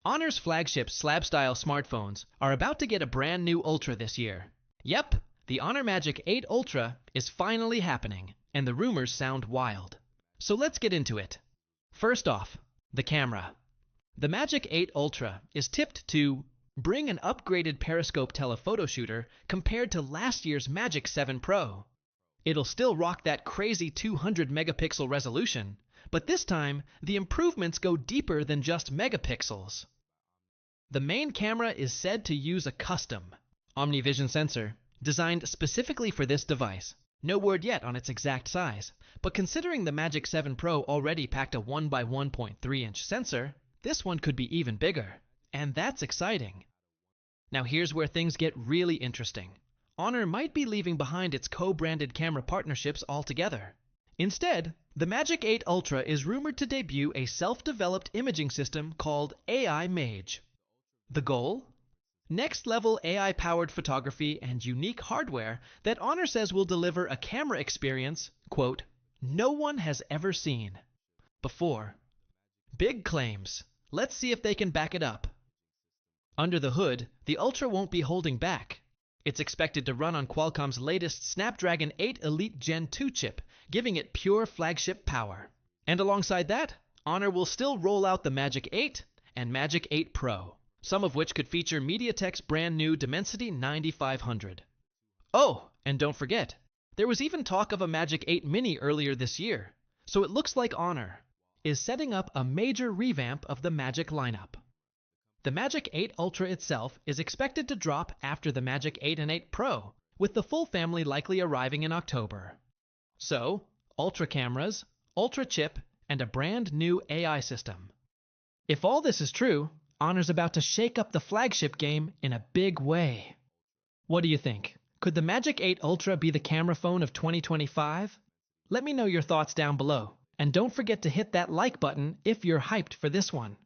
Honor's flagship slab-style smartphones are about to get a brand new Ultra this year. Yep, the Honor Magic 8 Ultra is finally happening, and the rumors sound wild. So let's get into it. First off, the camera. The Magic 8 Ultra is tipped to bring an upgraded Periscope telephoto shooter compared to last year's Magic 7 Pro. It'll still rock that crazy 200 megapixel resolution, but this time the improvements go deeper than just megapixels. The main camera is said to use a custom OmniVision sensor designed specifically for this device. No word yet on its exact size, but considering the Magic 7 Pro already packed a 1 by 1.3 inch sensor, this one could be even bigger, and that's exciting. Now here's where things get really interesting. Honor might be leaving behind its co-branded camera partnerships altogether. Instead, the Magic 8 Ultra is rumored to debut a self-developed imaging system called AI Mage. The goal? Next-level AI-powered photography and unique hardware that Honor says will deliver a camera experience, quote, no one has ever seen before. Big claims. Let's see if they can back it up. Under the hood, the Ultra won't be holding back. It's expected to run on Qualcomm's latest Snapdragon 8 Elite Gen 2 chip, giving it pure flagship power. And alongside that, Honor will still roll out the Magic 8 and Magic 8 Pro, some of which could feature MediaTek's brand new Dimensity 9500. Oh, and don't forget, there was even talk of a Magic 8 Mini earlier this year, so it looks like Honor is setting up a major revamp of the Magic lineup. The Magic 8 Ultra itself is expected to drop after the Magic 8 and 8 Pro, with the full family likely arriving in October. So, Ultra cameras, Ultra chip, and a brand new AI system. If all this is true, Honor's about to shake up the flagship game in a big way. What do you think? Could the Magic 8 Ultra be the camera phone of 2025? Let me know your thoughts down below, and don't forget to hit that like button if you're hyped for this one.